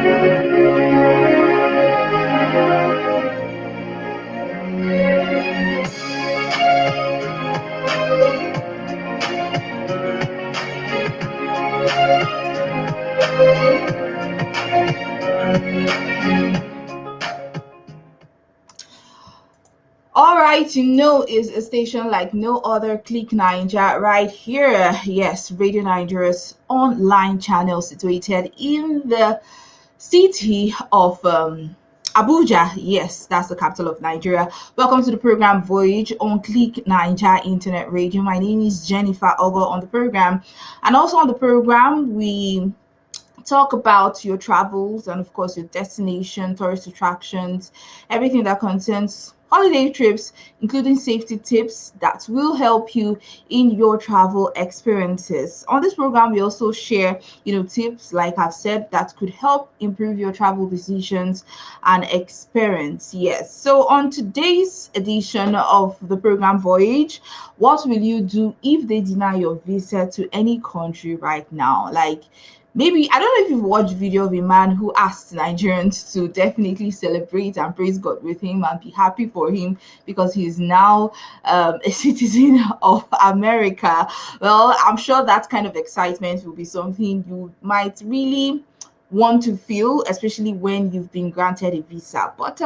All right, is a station like no other. Click Naija right here. Yes, Radio Nigeria's online channel situated in the city of Abuja. Yes, that's the capital of Nigeria. Welcome to the program Voyage on Click Naija Internet Radio. My name is Jennifer Ogo on the program, and also on the program we talk about your travels and of course your destination, tourist attractions, everything that concerns holiday trips, including safety tips that will help you in your travel experiences. On this program we also share tips, like I've said, that could help improve your travel decisions and experience. Yes, so on today's edition of the program Voyage, what will you do if they deny your visa to any country right now? Like, maybe, I don't know if you've watched video of a man who asked Nigerians to definitely celebrate and praise God with him and be happy for him because he's now a citizen of America. Well, I'm sure that kind of excitement will be something you might really want to feel, especially when you've been granted a visa. But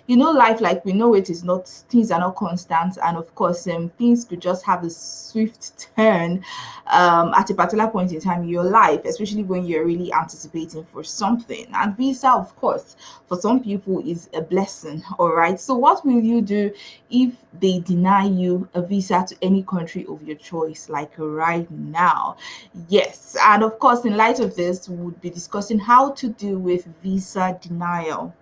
life like we know it is not, things are not constant, and of course things could just have a swift turn at a particular point in time in your life, especially when you're really anticipating for something. And visa, of course, for some people is a blessing. All right. So what will you do if they deny you a visa to any country of your choice, like right now? Yes. And of course, in light of this, we would be discussing how to deal with visa denial.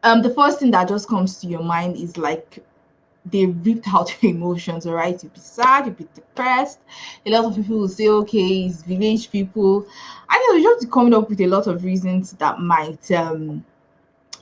The first thing that just comes to your mind is like they ripped out your emotions. All right, you'd be sad, you'd be depressed. A lot of people will say, okay, it's village people. I know, you just coming up with a lot of reasons that might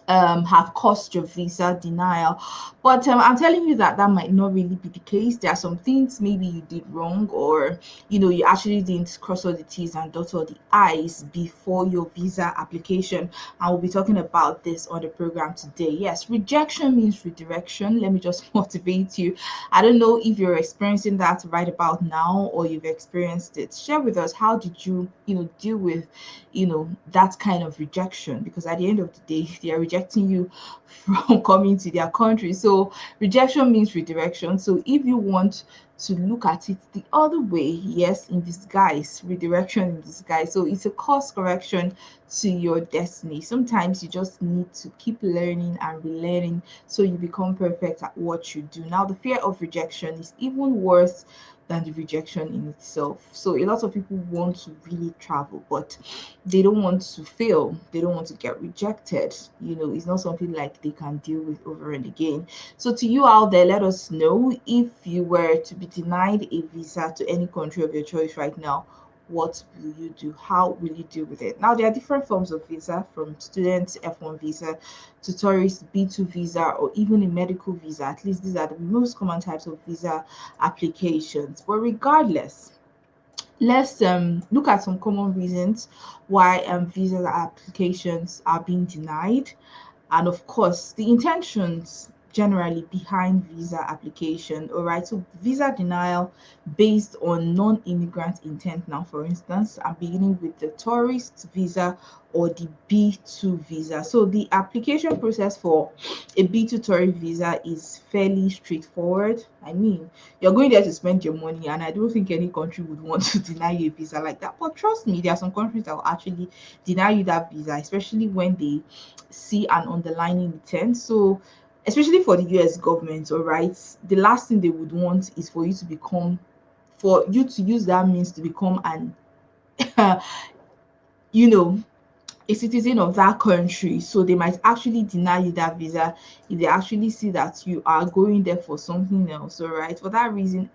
have caused your visa denial. But I'm telling you that that might not really be the case. There are some things maybe you did wrong, or you actually didn't cross all the T's and dot all the I's before your visa application. And we'll be talking about this on the program today. Yes, rejection means redirection. Let me just motivate you. I don't know if you're experiencing that right about now or you've experienced it. Share with us, how did you deal with that kind of rejection, because at the end of the day they are rejecting you from coming to their country. So rejection means redirection. So if you want to look at it the other way, yes, in disguise, redirection in disguise. So it's a course correction to your destiny. Sometimes you just need to keep learning and relearning so you become perfect at what you do. Now, the fear of rejection is even worse than the rejection in itself. So a lot of people want to really travel, but they don't want to fail. They don't want to get rejected. It's not something like they can deal with over and again. So to you out there, let us know, if you were to be denied a visa to any country of your choice right now, what will you do? How will you deal with it? Now, there are different forms of visa, from student F1 visa to tourist B2 visa, or even a medical visa. At least these are the most common types of visa applications. But regardless, let's look at some common reasons why visa applications are being denied, and of course the intentions generally behind visa application. All right, so visa denial based on non-immigrant intent. Now, for instance, I'm beginning with the tourist visa or the B2 visa. So the application process for a B2 tourist visa is fairly straightforward. I mean, you're going there to spend your money, and I don't think any country would want to deny you a visa like that. But trust me, there are some countries that will actually deny you that visa, especially when they see an underlying intent. So, especially for the US government, all right, the last thing they would want is for you to use that means to become an, you know, a citizen of that country. So they might actually deny you that visa if they actually see that you are going there for something else. All right. For that reason,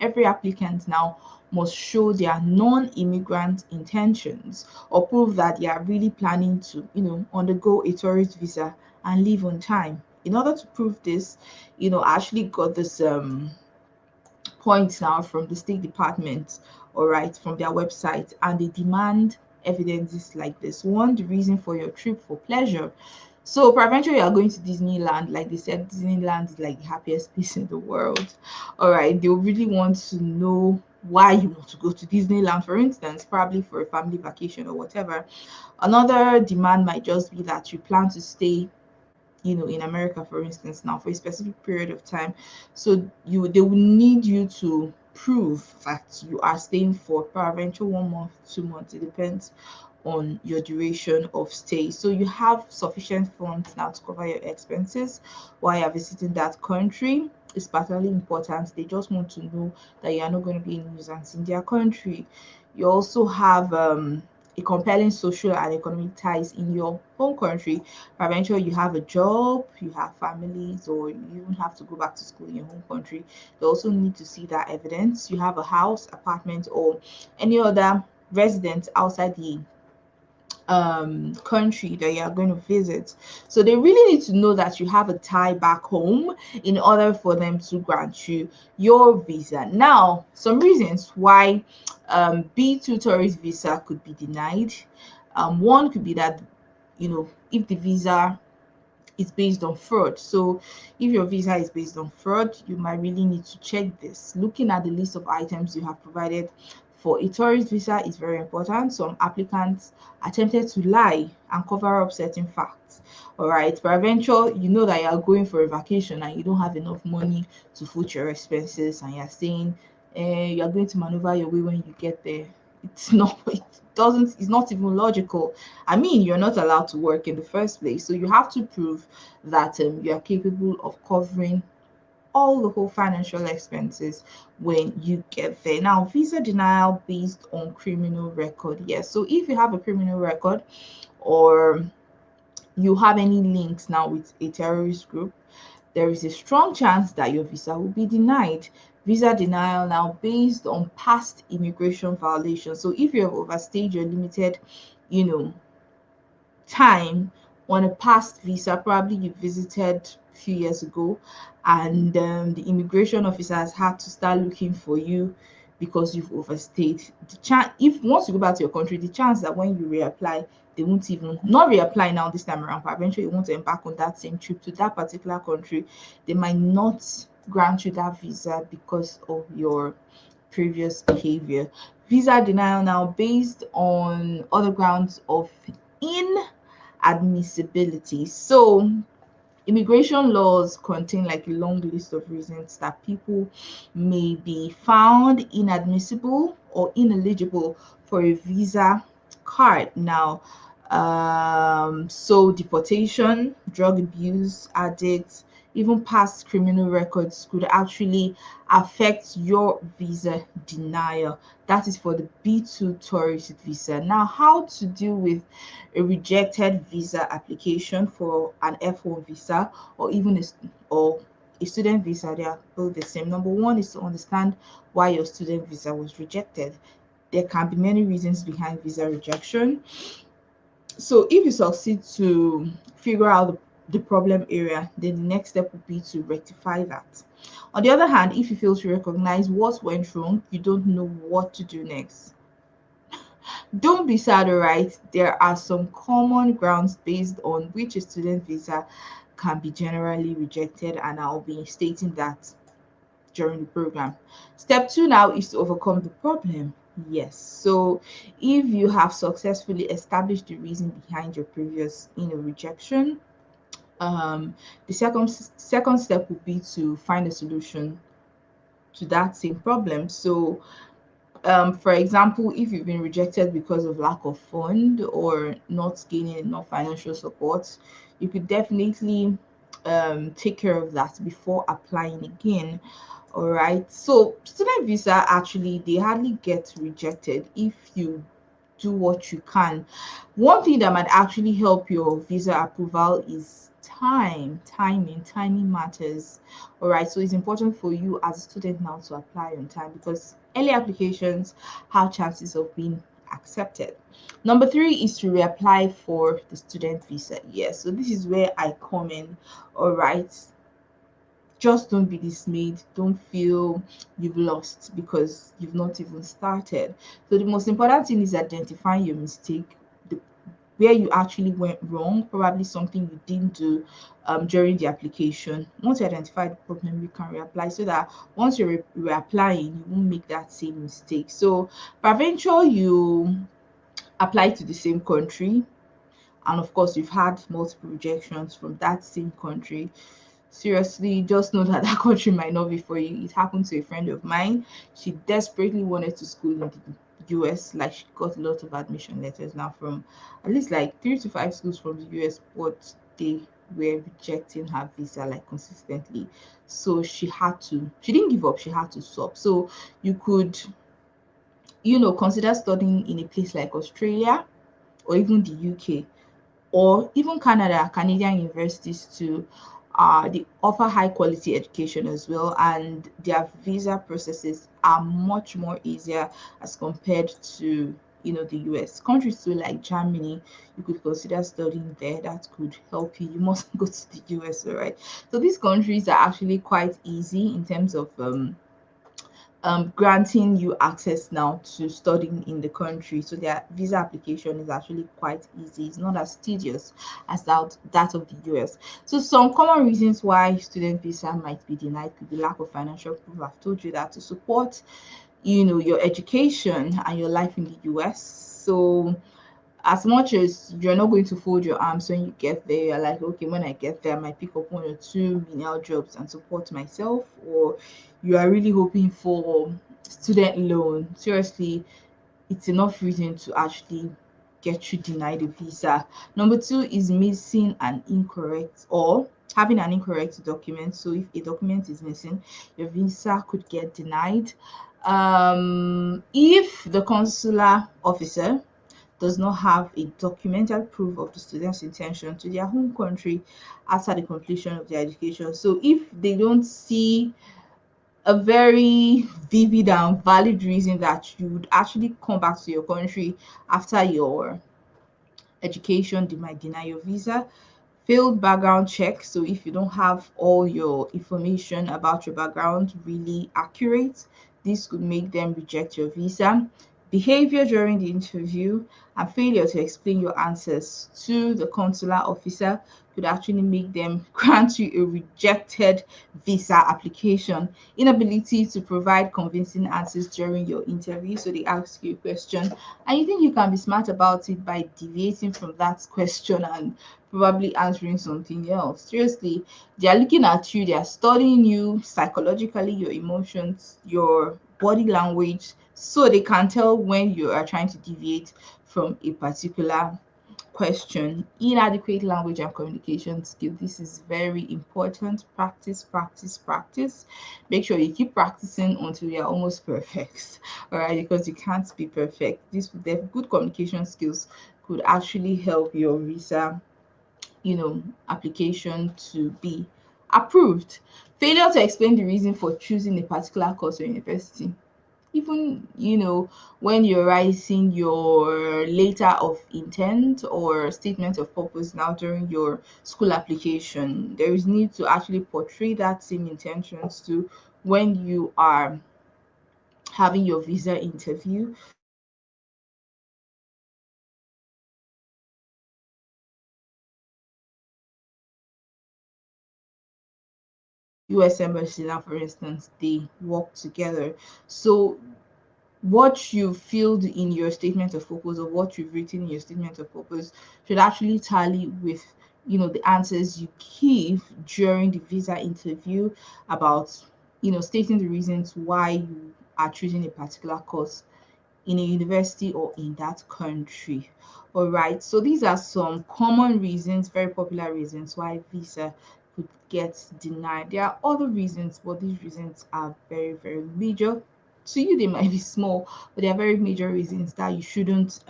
every applicant now must show their non-immigrant intentions, or prove that they are really planning to, undergo a tourist visa and leave on time. In order to prove this, I actually got this points now from the State Department, all right, from their website, and they demand evidences like this. One, the reason for your trip for pleasure. So peradventure you are going to Disneyland, like they said, Disneyland is like the happiest place in the world. All right, they'll really want to know why you want to go to Disneyland, for instance, probably for a family vacation or whatever. Another demand might just be that you plan to stay, in America, for instance, now for a specific period of time. So they will need you to prove that you are staying for peradventure 1 month, 2 months. It depends on your duration of stay. So you have sufficient funds now to cover your expenses while you're visiting that country. It's particularly important. They just want to know that you are not going to be a nuisance in their country. You also have a compelling social and economic ties in your home country. Eventually, you have a job, you have families, or you even have to go back to school in your home country. They also need to see that evidence. You have a house, apartment, or any other residence outside the country that you are going to visit. So they really need to know that you have a tie back home in order for them to grant you your visa. Now, some reasons why B2 tourist visa could be denied. One could be that, if the visa is based on fraud. So if your visa is based on fraud, you might really need to check this. Looking at the list of items you have provided for a tourist visa is very important. Some applicants attempted to lie and cover up certain facts. All right, peradventure, you know that you are going for a vacation and you don't have enough money to foot your expenses, and you're saying you are going to maneuver your way when you get there. It's not even logical. I mean, you're not allowed to work in the first place, so you have to prove that you are capable of covering all the whole financial expenses when you get there. Now, visa denial based on criminal record. Yes, so if you have a criminal record, or you have any links now with a terrorist group, there is a strong chance that your visa will be denied. Visa denial now based on past immigration violations. So if you have overstayed your limited, you know, time on a past visa, probably you visited a few years ago, and the immigration officer has had to start looking for you because you've overstayed. If once you go back to your country, the chance that when you reapply, they won't even not reapply now this time around, but eventually you want to embark on that same trip to that particular country, they might not grant you that visa because of your previous behavior. Visa denial now based on other grounds of inadmissibility. So immigration laws contain like a long list of reasons that people may be found inadmissible or ineligible for a visa card. Now, so deportation, drug abuse, addicts, even past criminal records could actually affect your visa denial. That is for the B2 tourist visa. Now, how to deal with a rejected visa application for an F1 visa, or even or a student visa. They are both the same. Number one is to understand why your student visa was rejected. There can be many reasons behind visa rejection. So if you succeed to figure out the problem area, then the next step would be to rectify that. On the other hand, if you fail to recognize what went wrong, you don't know what to do next. Don't be sad, alright? There are some common grounds based on which a student visa can be generally rejected, and I'll be stating that during the program. Step two now is to overcome the problem. Yes. So if you have successfully established the reason behind your previous, rejection, the second step would be to find a solution to that same problem. So for example, if you've been rejected because of lack of fund or not gaining enough financial support, you could definitely take care of that before applying again. All right. So student visa, actually they hardly get rejected if you do what you can. One thing that might actually help your visa approval is timing matters. All right, so it's important for you as a student now to apply on time, because early applications have chances of being accepted. Number three is to reapply for the student visa. Yes, so this is where I come in. All right, just don't be dismayed. Don't feel you've lost because you've not even started. So the most important thing is identifying your mistake, the, where you actually went wrong, probably something you didn't do during the application. Once you identify the problem, you can reapply so that once you're reapplying, you won't make that same mistake. So, peradventure, you apply to the same country, and of course, you've had multiple rejections from that same country. Seriously, just know that that country might not be for you. It happened to a friend of mine. She desperately wanted to school in the US. Like, she got a lot of admission letters now from at least like 3 to 5 schools from the US, but they were rejecting her visa like consistently. So she didn't give up, she had to stop. So you could, consider studying in a place like Australia or even the UK or even Canada, Canadian universities too. They offer high quality education as well, and their visa processes are much more easier as compared to the US. Countries too like Germany, you could consider studying there. That could help you. You must go to the US, all right? So these countries are actually quite easy in terms of granting you access now to studying in the country. So their visa application is actually quite easy. It's not as tedious as that of the US. So some common reasons why student visa might be denied could be lack of financial proof. I've told you that to support, your education and your life in the US. So as much as you're not going to fold your arms when you get there, you're like, okay, when I get there, I might pick up 1 or 2 menial jobs and support myself, or you are really hoping for student loan. Seriously, it's enough reason to actually get you denied a visa. Number two is missing an incorrect or having an incorrect document. So if a document is missing, your visa could get denied. If the consular officer does not have a documented proof of the student's intention to their home country after the completion of their education. So if they don't see a very vivid and valid reason that you would actually come back to your country after your education, they might deny your visa. Failed background check. So if you don't have all your information about your background really accurate, this could make them reject your visa. Behavior during the interview and failure to explain your answers to the consular officer could actually make them grant you a rejected visa application. Inability to provide convincing answers during your interview. So they ask you a question and you think you can be smart about it by deviating from that question and probably answering something else. Seriously, they are looking at you, they are studying you psychologically, your emotions, your body language, so they can tell when you are trying to deviate from a particular question. Inadequate language and communication skill. This is very important. Practice, practice, practice. Make sure you keep practicing until you're almost perfect. All right, because you can't be perfect. The good communication skills could actually help your visa application to be approved. Failure to explain the reason for choosing a particular course or university. Even, when you're writing your letter of intent or statement of purpose now during your school application, there is need to actually portray that same intentions to when you are having your visa interview. US Embassy now, for instance, they work together. So what you filled in your statement of purpose or what you've written in your statement of purpose should actually tally with the answers you give during the visa interview about stating the reasons why you are choosing a particular course in a university or in that country. All right, so these are some common reasons, very popular reasons why visa could get denied. There are other reasons, but these reasons are very, very major. To you, they might be small, but they are very major reasons that you shouldn't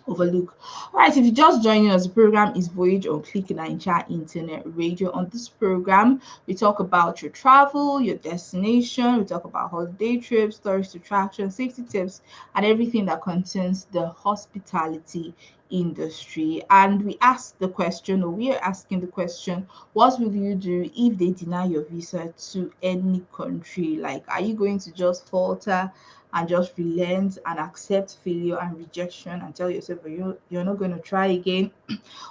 overlook. All right, if you just joining us, the program is Voyage on Click Naija Internet Radio. On this program, we talk about your travel, your destination, we talk about holiday trips, tourist attractions, safety tips, and everything that concerns the hospitality industry. And we asked the question, or we are asking the question, what will you do if they deny your visa to any country? Like, are you going to just falter and just relent and accept failure and rejection and tell yourself you're not going to try again?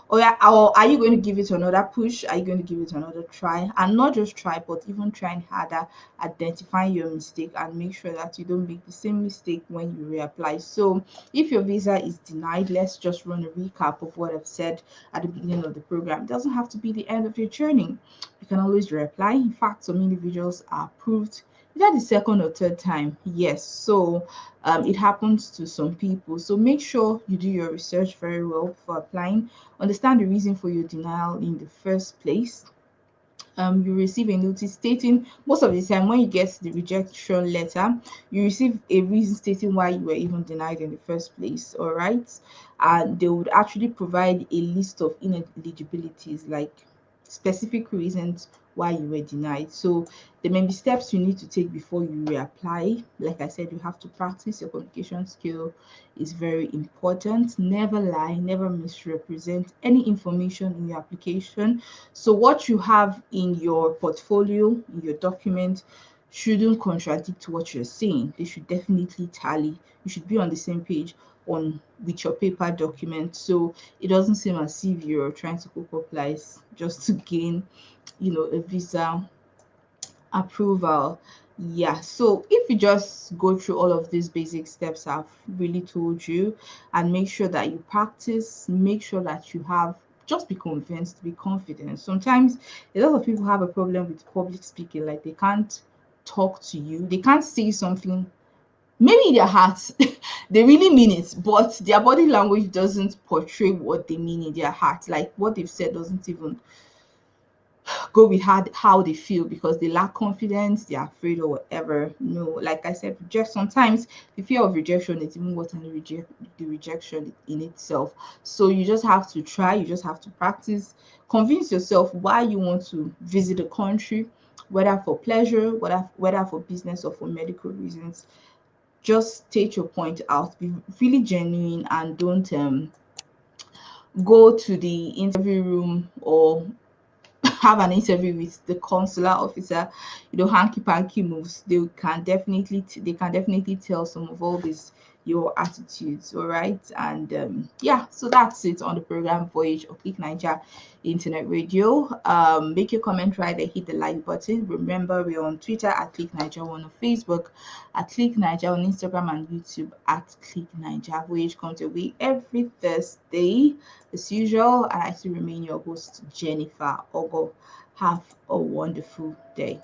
Or, or are you going to give it another push? Are you going to give it another try? And not just try, but even trying harder, identifying your mistake and make sure that you don't make the same mistake when you reapply. So if your visa is denied, let's just run a recap of what I've said at the beginning of the program. It doesn't have to be the end of your journey. You can always reapply. In fact, some individuals are approved either the second or third time. Yes. So it happens to some people. So make sure you do your research very well before applying. Understand the reason for your denial in the first place. You receive a notice stating, most of the time when you get the rejection letter, you receive a reason stating why you were even denied in the first place. All right. And they would actually provide a list of ineligibilities, like specific reasons why you were denied. So there may be steps you need to take before you reapply. Like I said, you have to practice your communication skill, is very important. Never lie, never misrepresent any information in your application. So what you have in your portfolio, in your document, shouldn't contradict what you're saying. They should definitely tally. You should be on the same page on with your paper document, so it doesn't seem as if you're trying to cook up lies just to gain, a visa approval. Yeah, so if you just go through all of these basic steps I've really told you, and make sure that you practice, make sure that you have, just be convinced, be confident. Sometimes a lot of people have a problem with public speaking, like they can't talk to you, they can't say something, maybe in their hearts they really mean it, but their body language doesn't portray what they mean in their heart. Like what they've said doesn't even go with how they feel, because they lack confidence, they're afraid or whatever. No, like I said, just sometimes the fear of rejection is even worse than the rejection in itself. So you just have to try, you just have to practice, convince yourself why you want to visit a country, whether for pleasure, whether for business or for medical reasons. Just state your point out, be really genuine, and don't go to the interview room or have an interview with the consular officer, hanky panky moves. They can definitely tell some of all this your attitudes. All right. And yeah, so that's it on the program Voyage of Click Naija Internet Radio. Make your comment right there, hit the like button. Remember, we're on Twitter at Click Naija, on Facebook at Click Naija, on Instagram and YouTube at Click Naija. Voyage comes your way every Thursday as usual, and I still remain your host, Jennifer Ogo. Have a wonderful day.